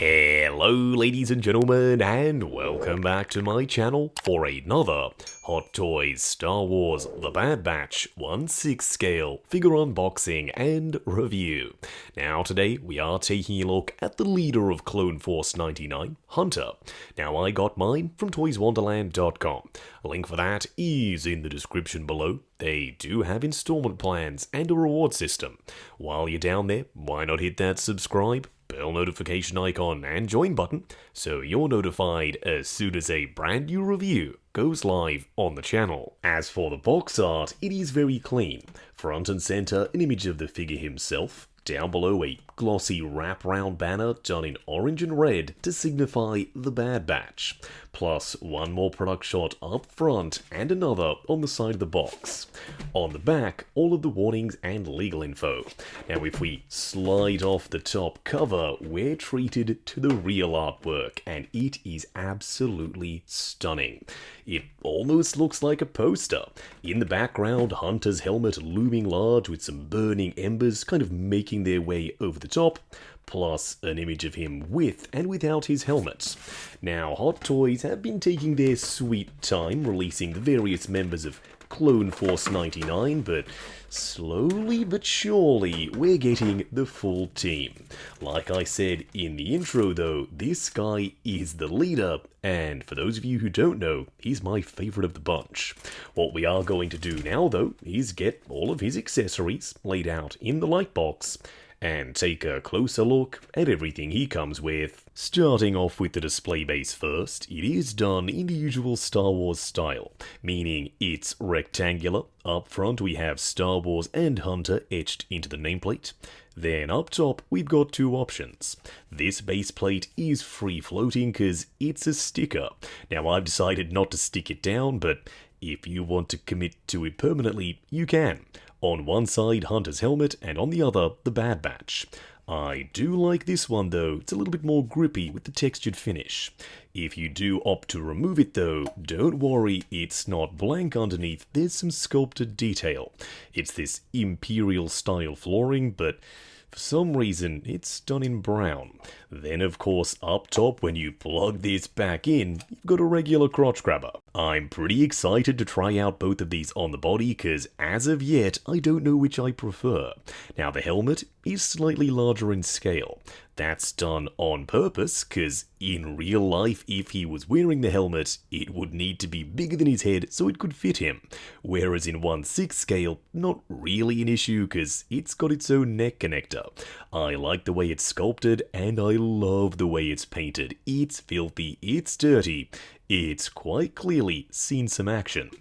Hello ladies and gentlemen, and welcome back to my channel for another Hot Toys Star Wars The Bad Batch 1/6 scale figure unboxing and review. Now today we are taking a look at the leader of Clone Force 99, Hunter. Now I got mine from toyswonderland.com. A link for that is in the description below. They do have installment plans and a reward system. While you're down there, why not hit that subscribe, bell notification icon and join button so you're notified as soon as a brand new review goes live on the channel. As for the box art, it is very clean. Front and center, an image of the figure himself. Down below, a glossy wraparound banner done in orange and red to signify the Bad Batch. Plus one more product shot up front and another on the side of the box. On the back, all of the warnings and legal info. Now if we slide off the top cover, we're treated to the real artwork, and it is absolutely stunning. It almost looks like a poster. In the background, Hunter's helmet looming large with some burning embers kind of making their way over the top, plus an image of him with and without his helmet. Now, Hot Toys have been taking their sweet time releasing the various members of Clone Force 99, but slowly but surely we're getting the full team. Like I said in the intro though, this guy is the leader, and for those of you who don't know, he's my favorite of the bunch. What we are going to do now though is get all of his accessories laid out in the light box and take a closer look at everything he comes with. Starting off with the display base first, it is done in the usual Star Wars style, meaning it's rectangular. Up front we have Star Wars and Hunter etched into the nameplate. Then up top we've got two options. This base plate is free floating because it's a sticker. Now I've decided not to stick it down, but if you want to commit to it permanently, you can. On one side, Hunter's helmet, and on the other, the Bad Batch. I do like this one though, it's a little bit more grippy with the textured finish. If you do opt to remove it though, don't worry, it's not blank underneath, there's some sculpted detail. It's this Imperial style flooring, but for some reason, it's done in brown. Then of course, up top when you plug this back in, you've got a regular crotch grabber. I'm pretty excited to try out both of these on the body because as of yet, I don't know which I prefer. Now the helmet is slightly larger in scale. That's done on purpose because in real life, if he was wearing the helmet, it would need to be bigger than his head so it could fit him. Whereas in 1/6 scale, not really an issue because it's got its own neck connector. I like the way it's sculpted and I love the way it's painted. It's filthy, it's dirty, it's quite clearly seen some action.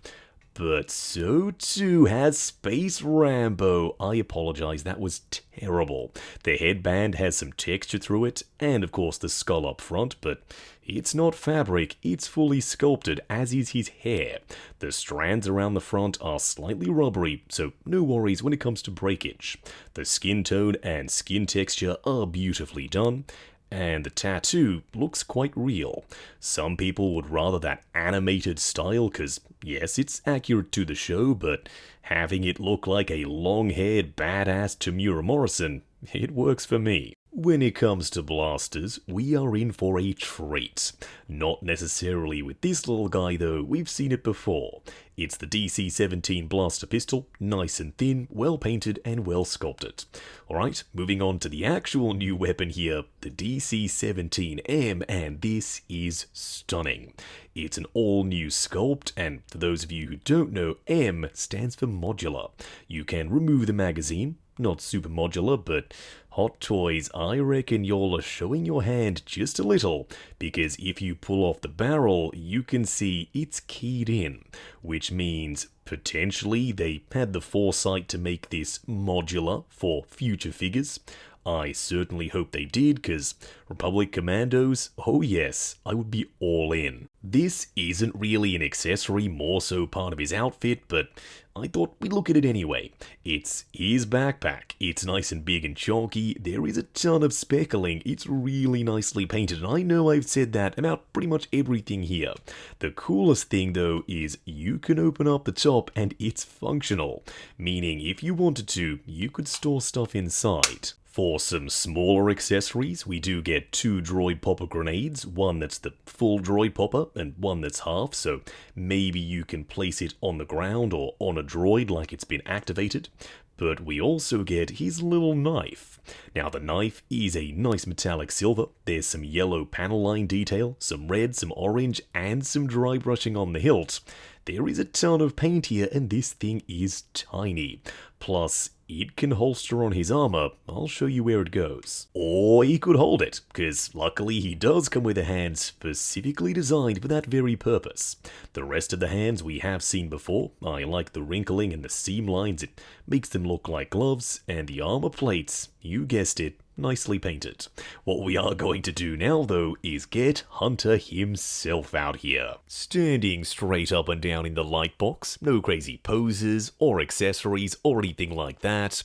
But so too has Space Rambo. I apologize, that was terrible. The headband has some texture through it, and of course the skull up front, but it's not fabric, it's fully sculpted, as is his hair. The strands around the front are slightly rubbery, so no worries when it comes to breakage. The skin tone and skin texture are beautifully done, and the tattoo looks quite real. Some people would rather that animated style because, yes, it's accurate to the show, but having it look like a long-haired badass Tamura Morrison, it works for me. When it comes to blasters, we are in for a treat. Not necessarily with this little guy though, we've seen it before. It's the DC-17 blaster pistol, nice and thin, well painted and well sculpted. Alright, moving on to the actual new weapon here, the DC-17M, and this is stunning. It's an all-new sculpt, and for those of you who don't know, M stands for modular. You can remove the magazine, not super modular, but Hot Toys, I reckon you're showing your hand just a little, because if you pull off the barrel, you can see it's keyed in, which means potentially they had the foresight to make this modular for future figures. I certainly hope they did, because Republic Commandos, oh yes, I would be all in. This isn't really an accessory, more so part of his outfit, but I thought we'd look at it anyway. It's his backpack, it's nice and big and chunky, there is a ton of speckling, it's really nicely painted, and I know I've said that about pretty much everything here. The coolest thing though is you can open up the top and it's functional, meaning if you wanted to, you could store stuff inside. For some smaller accessories, we do get 2 droid popper grenades, one that's the full droid popper and one that's half, so maybe you can place it on the ground or on a droid like it's been activated. But we also get his little knife. Now the knife is a nice metallic silver, there's some yellow panel line detail, some red, some orange, and some dry brushing on the hilt. There is a ton of paint here and this thing is tiny. Plus, it can holster on his armor. I'll show you where it goes. Or he could hold it, because luckily he does come with a hand specifically designed for that very purpose. The rest of the hands we have seen before. I like the wrinkling and the seam lines, it makes them look like gloves, and the armor plates, you guessed it, nicely painted. What we are going to do now though is get Hunter himself out here. Standing straight up and down in the light box, no crazy poses or accessories or anything like that.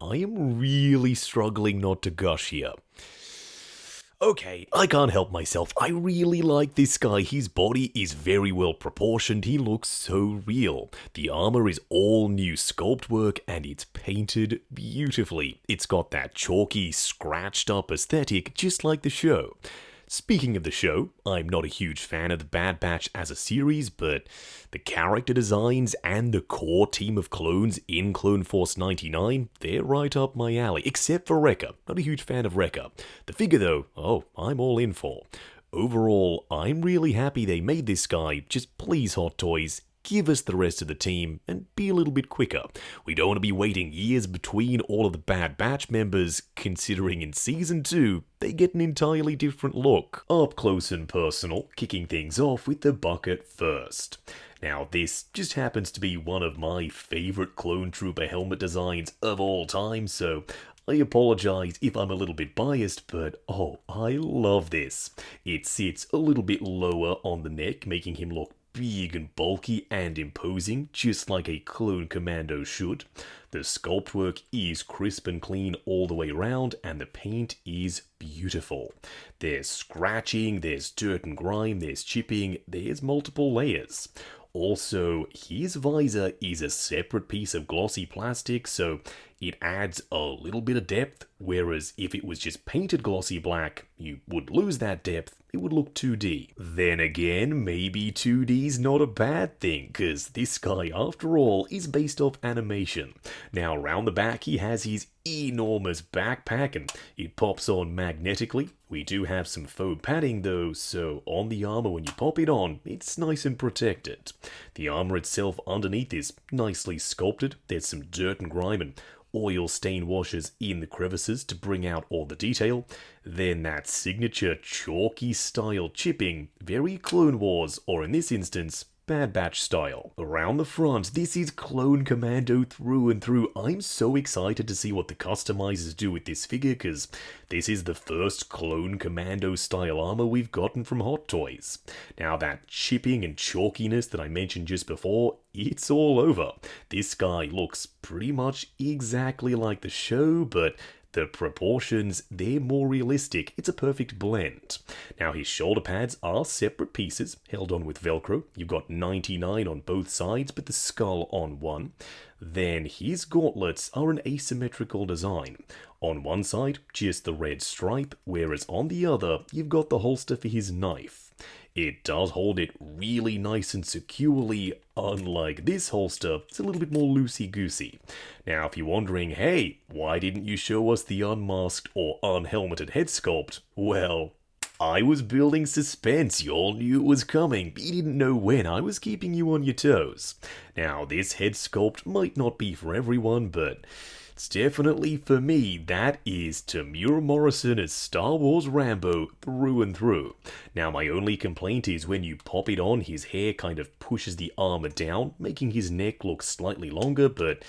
I am really struggling not to gush here. Okay, I can't help myself. I really like this guy. His body is very well proportioned. He looks so real. The armor is all new sculpt work and it's painted beautifully. It's got that chalky, scratched up aesthetic just like the show. Speaking of the show, I'm not a huge fan of the Bad Batch as a series, but the character designs and the core team of clones in Clone Force 99, they're right up my alley, except for Wrecker. Not a huge fan of Wrecker. The figure though, oh, I'm all in for. Overall, I'm really happy they made this guy. Just please, Hot Toys, give us the rest of the team and be a little bit quicker. We don't want to be waiting years between all of the Bad Batch members, considering in Season 2, they get an entirely different look. Up close and personal, kicking things off with the bucket first. Now this just happens to be one of my favourite Clone Trooper helmet designs of all time, so I apologise if I'm a little bit biased, but oh, I love this. It sits a little bit lower on the neck, making him look big and bulky and imposing, just like a clone commando should. The sculpt work is crisp and clean all the way around, and the paint is beautiful. There's scratching, there's dirt and grime, there's chipping, there's multiple layers. Also, his visor is a separate piece of glossy plastic, so it adds a little bit of depth, whereas if it was just painted glossy black, you would lose that depth, it would look 2D. Then again, maybe 2D's not a bad thing, cause this guy, after all, is based off animation. Now, around the back, he has his enormous backpack, and it pops on magnetically. We do have some faux padding though, so on the armor when you pop it on, it's nice and protected. The armor itself underneath is nicely sculpted. There's some dirt and grime and oil stain washes in the crevices to bring out all the detail. Then that signature chalky style chipping, very Clone Wars, or in this instance, Bad Batch style. Around the front, this is Clone Commando through and through. I'm so excited to see what the customizers do with this figure, because this is the first Clone Commando style armor we've gotten from Hot Toys. Now that chipping and chalkiness that I mentioned just before, it's all over. This guy looks pretty much exactly like the show, but the proportions, they're more realistic. It's a perfect blend. Now his shoulder pads are separate pieces, held on with Velcro. You've got 99 on both sides, but the skull on one. Then his gauntlets are an asymmetrical design. On one side, just the red stripe, whereas on the other, you've got the holster for his knife. It does hold it really nice and securely, unlike this holster, it's a little bit more loosey-goosey. Now, if you're wondering, hey, why didn't you show us the unmasked or unhelmeted head sculpt? Well, I was building suspense. You all knew it was coming, but you didn't know when. I was keeping you on your toes. Now, this head sculpt might not be for everyone, but it's definitely for me. That is Tamura Morrison as Star Wars Rambo through and through. Now my only complaint is when you pop it on, his hair kind of pushes the armor down, making his neck look slightly longer, but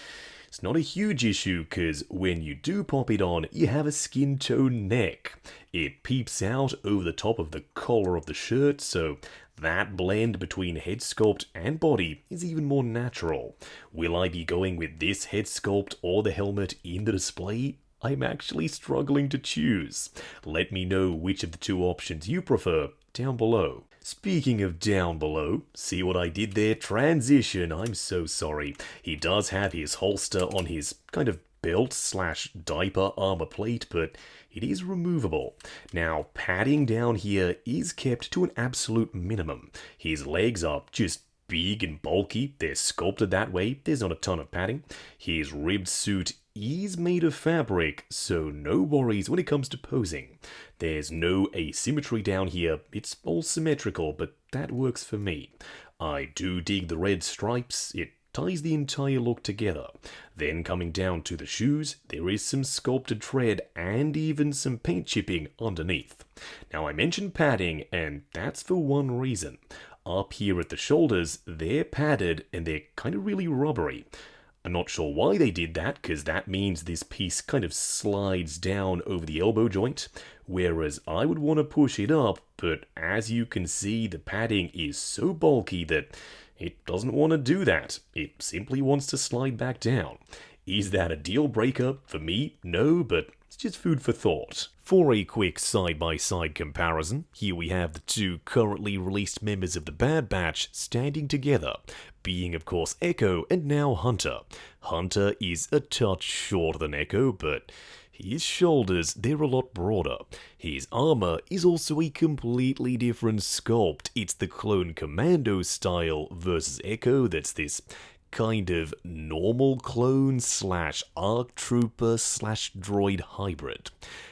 it's not a huge issue because when you do pop it on, you have a skin tone neck. It peeps out over the top of the collar of the shirt, so that blend between head sculpt and body is even more natural. Will I be going with this head sculpt or the helmet in the display? I'm actually struggling to choose. Let me know which of the two options you prefer down below. Speaking of down below, see what I did there? Transition, I'm so sorry. He does have his holster on his kind of belt/diaper armor plate, but it is removable. Now, padding down here is kept to an absolute minimum. His legs are just big and bulky, they're sculpted that way, there's not a ton of padding. His ribbed suit is made of fabric, so no worries when it comes to posing. There's no asymmetry down here, it's all symmetrical, but that works for me. I do dig the red stripes, it ties the entire look together. Then coming down to the shoes, there is some sculpted tread and even some paint chipping underneath. Now I mentioned padding, and that's for one reason. Up here at the shoulders, they're padded and they're kind of really rubbery. I'm not sure why they did that, because that means this piece kind of slides down over the elbow joint, whereas I would want to push it up, but as you can see, the padding is so bulky that it doesn't want to do that. It simply wants to slide back down. Is that a deal breaker? For me, no, but it's just food for thought. For a quick side-by-side comparison, here we have the two currently released members of the Bad Batch standing together, being of course Echo and now Hunter. Hunter is a touch shorter than Echo, but his shoulders, they're a lot broader. His armor is also a completely different sculpt. It's the Clone Commando style versus Echo that's this kind of normal clone / ARC Trooper / droid hybrid.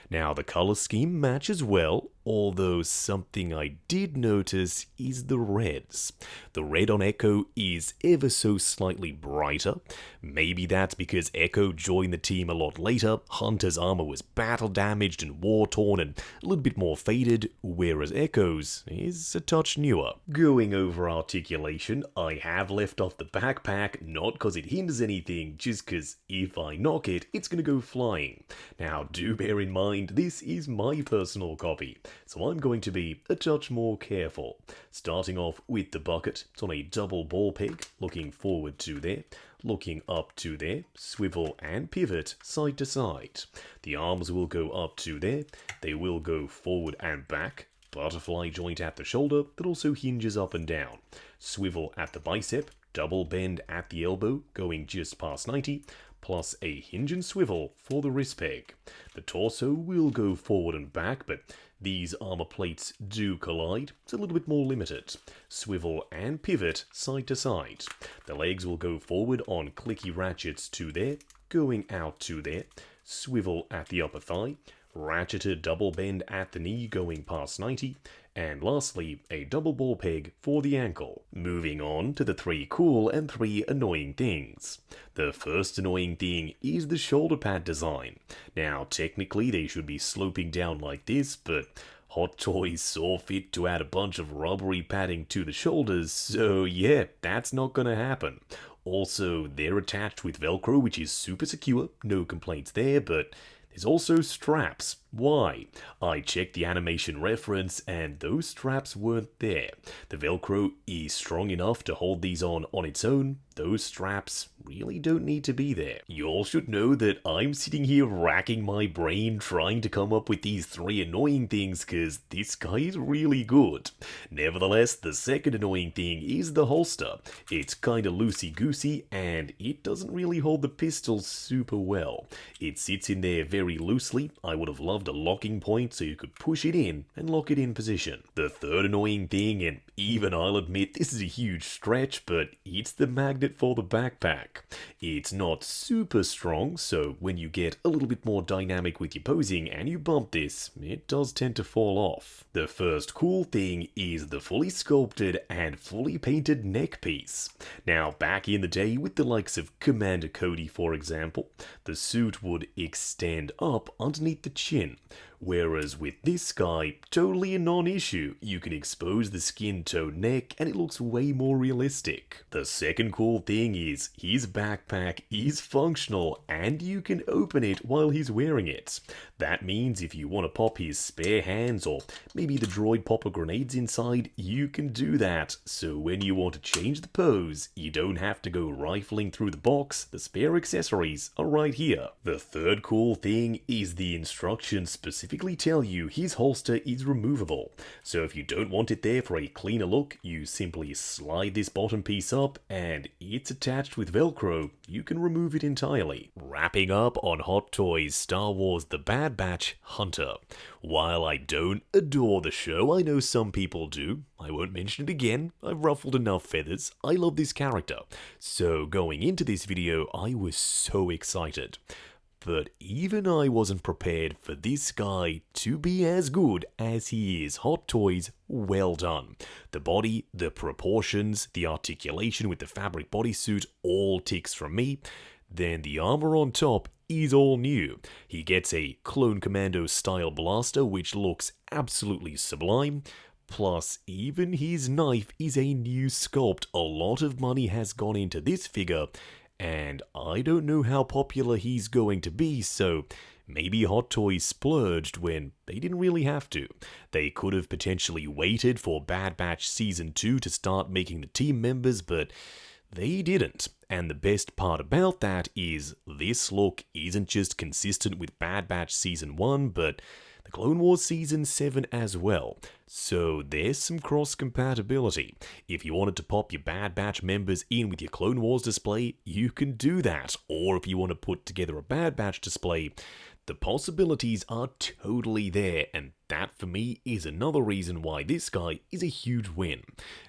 Now the color scheme matches well, although something I did notice is the reds. The red on Echo is ever so slightly brighter. Maybe that's because Echo joined the team a lot later, Hunter's armor was battle damaged and war torn and a little bit more faded, whereas Echo's is a touch newer. Going over articulation, I have left off the backpack, not because it hinders anything, just because if I knock it, it's gonna go flying. Now do bear in mind, this is my personal copy, so I'm going to be a touch more careful. Starting off with the bucket, it's on a double ball peg, looking forward to there, looking up to there, swivel and pivot side to side. The arms will go up to there, they will go forward and back, butterfly joint at the shoulder that also hinges up and down, swivel at the bicep, double bend at the elbow going just past 90, plus a hinge and swivel for the wrist peg. The torso will go forward and back, but these armor plates do collide. It's a little bit more limited. Swivel and pivot side to side. The legs will go forward on clicky ratchets to there, going out to there, swivel at the upper thigh, ratcheted double bend at the knee going past 90, and lastly, a double ball peg for the ankle. Moving on to the 3 cool and 3 annoying things. The first annoying thing is the shoulder pad design. Now, technically they should be sloping down like this, but Hot Toys saw fit to add a bunch of rubbery padding to the shoulders, so yeah, that's not gonna happen. Also, they're attached with Velcro, which is super secure, no complaints there, but there's also straps. Why? I checked the animation reference and those straps weren't there. The Velcro is strong enough to hold these on its own. Those straps really don't need to be there. You all should know that I'm sitting here racking my brain trying to come up with these 3 annoying things because this guy is really good. Nevertheless, the second annoying thing is the holster. It's kinda loosey-goosey and it doesn't really hold the pistol super well. It sits in there very loosely. I would have loved a locking point so you could push it in and lock it in position. The third annoying thing, and even I'll admit this is a huge stretch, but it's the magnet for the backpack. It's not super strong, so when you get a little bit more dynamic with your posing and you bump this, it does tend to fall off. The first cool thing is the fully sculpted and fully painted neck piece. Now, back in the day with the likes of Commander Cody, for example, the suit would extend up underneath the chin. Whereas with this guy, totally a non-issue. You can expose the skin-tone neck and it looks way more realistic. The second cool thing is his backpack is functional and you can open it while he's wearing it. That means if you want to pop his spare hands or maybe the droid popper grenades inside, you can do that. So when you want to change the pose, you don't have to go rifling through the box, the spare accessories are right here. The third cool thing is the instructions specifically specifically tell you his holster is removable. So if you don't want it there for a cleaner look, you simply slide this bottom piece up and it's attached with Velcro. You can remove it entirely. Wrapping up on Hot Toys Star Wars The Bad Batch Hunter. While I don't adore the show, I know some people do. I won't mention it again. I've ruffled enough feathers. I love this character. So going into this video, I was so excited. But even I wasn't prepared for this guy to be as good as he is. Hot Toys, well done. The body, the proportions, the articulation with the fabric bodysuit, all ticks from me. Then the armor on top is all new. He gets a Clone Commando style blaster which looks absolutely sublime. Plus, even his knife is a new sculpt. A lot of money has gone into this figure. And I don't know how popular he's going to be, so maybe Hot Toys splurged when they didn't really have to. They could have potentially waited for Bad Batch Season 2 to start making the team members, but they didn't. And the best part about that is this look isn't just consistent with Bad Batch Season 1, but the Clone Wars Season 7 as well. So there's some cross-compatibility. If you wanted to pop your Bad Batch members in with your Clone Wars display, you can do that. Or if you want to put together a Bad Batch display, the possibilities are totally there, and that for me is another reason why this guy is a huge win.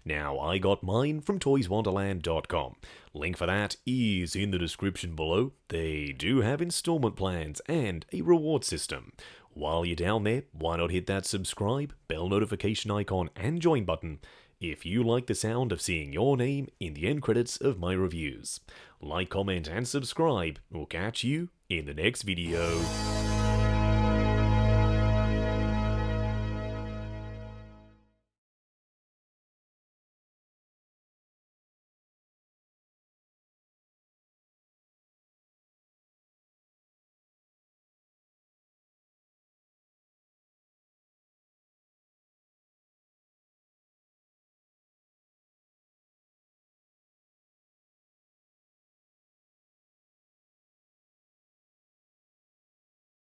Now, I got mine from toyswonderland.com. Link for that is in the description below. They do have installment plans and a reward system. While you're down there, why not hit that subscribe, bell notification icon, and join button if you like the sound of seeing your name in the end credits of my reviews. Like, comment, and subscribe. We'll catch you in the next video.